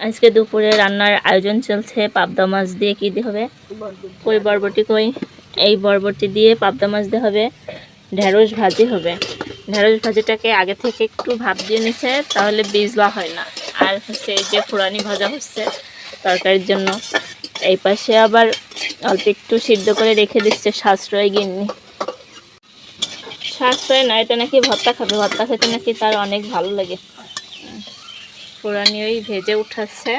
আজকে দুপুরে রান্নার আয়োজন চলছে। পাবদা মাছ দিয়ে কি দিয়ে হবে? কই বরবটি, কই এই বরবটি দিয়ে পাবদা মাছ দিয়ে হবে। ঢেঁড়স ভাজি হবে। ঢেঁড়স ভাজিটাকে আগে থেকে একটু ভাপ দিয়ে নিচ্ছে, তাহলে বিজলা হয় না। আর হচ্ছে এই যে ফুরানি ভাজা হচ্ছে তরকারির জন্য। এই পাশে আবার অল্প একটু সিদ্ধ করে রেখে দিচ্ছে সাশ্রয় গিন্নি। সাশ্রয় না, এটা নাকি ভর্তা খাবে, ভর্তা খেতে নাকি তার অনেক ভালো লাগে। ফুরানি ওই ভেজে উঠাচ্ছে।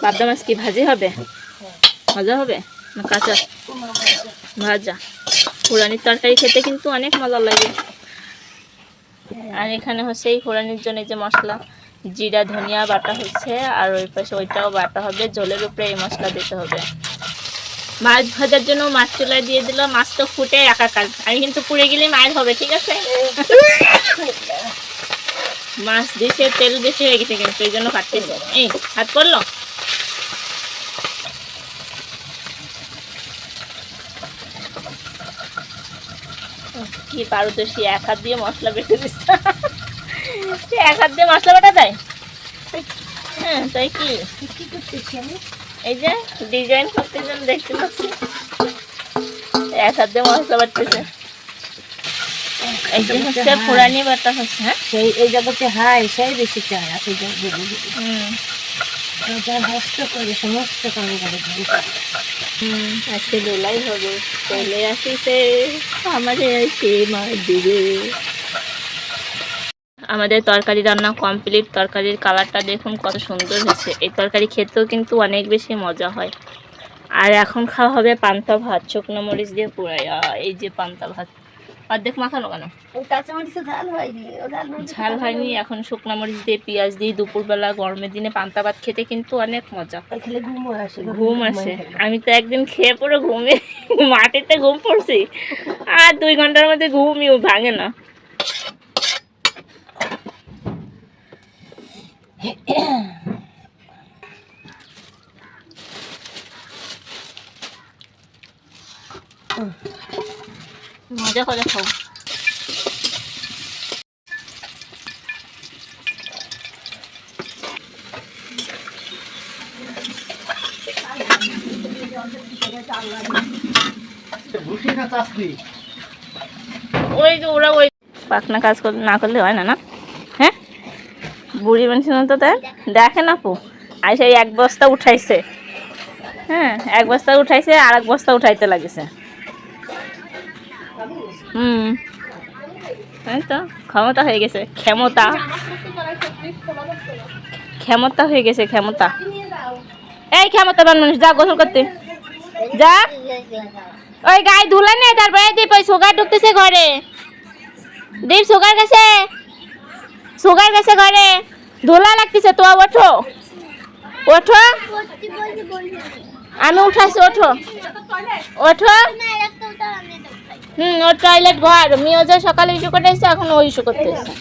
পাবদা মাছ কি ভাজি হবে, ভাজা হবে না কাঁচা? ভাজা। ফুরানির তরকারি খেতে কিন্তু অনেক মজা লাগে। আর এখানে হচ্ছে এই ফুরানির জন্য যে মশলা, জিরা ধনিয়া বাটা হচ্ছে, আর ওই পাশে ওইটাও বাটা হবে। ঝোলের উপরে এই মশলা দিতে হবে। মাছ ভাজার জন্য মাছ চুলায় দিয়ে দিল। মাছ তো ফুটে একাকার, আমি কিন্তু পুড়ে গেলে মাছ হবে, ঠিক আছে? মাছ দিয়েছে, তেল বেশি হয়ে গেছে কিন্তু, এই জন্য কাটতেছে। এই হাত পড়লো। কি পারদর্শী, এক হাত দিয়ে মশলা বেটে দিচ্ছে। এক হাত দিয়ে মশলা বাটা যায়? হ্যাঁ, তাই কি করতেছি আমি? এই যে ডিজাইন করতে জন্য দেখতে পাচ্ছি এক হাত দিয়ে মশলা বাটতেছে। এই যে হচ্ছে ফুরানি বাটা হচ্ছে। হ্যাঁ, সেই এই জগতে হাই সেই বেশি চায় আছে। সমস্ত কাম করে আজকে দোলাই হবে। চলে আসিছে আমাদের সে মাছ দিবে। আমাদের তরকারি রান্না কমপ্লিট। তরকারির কালারটা দেখুন কত সুন্দর হয়েছে। এই তরকারি খেতেও কিন্তু অনেক বেশি মজা হয়। আর এখন খাওয়া হবে পান্তা ভাত, শুকনো মরিচ দিয়ে পুরাইয়া। এই যে পান্তা ভাত অর্ধেক মাখানো কেন? ঝাল হয়নি। এখন শুকনো মরিচ দিয়ে পেঁয়াজ দিয়ে দুপুরবেলা গরমের দিনে পান্তা ভাত খেতে কিন্তু অনেক মজা। ঘুম আসে। আমি তো একদিন খেয়ে পুরো ঘুমে মাটিতে ঘুম পড়ছি, আর 2 ঘন্টার মধ্যে ঘুমই ভাঙে না। মজা করে খাও। ওই যে ওরা ওই পাখনা কাজ না করলে হয় না, না? হ্যাঁ, বুড়ি মানুষ তো দেখে না পু। আর সেই 1 বস্তা উঠাইছে। হ্যাঁ, 1 বস্তা উঠাইছে, আর 1 বস্তা উঠাইতে লাগেছে। তাই তো ক্ষমতা হয়ে গেছে। ক্ষমতা হয়ে গেছে, ক্ষমতা। এই ক্ষমতাবান মানুষ, যা গোসল করতে যা। ওই গায়ে ধুলা নেই, তারপরে দীপ ওই সুগার ঢুকতেছে ঘরে। দীপ সুগার গেছে, ঘরে ধুলা লাগতেছে। তো ওঠো, ওঠো, আমি উঠাইছি, ওঠো, ওঠো। ও টয়লেট ঘর। মেয়েও যে সকালে ইস্যু করতে এসছে, এখন ও ইস্যু করতে এসছে।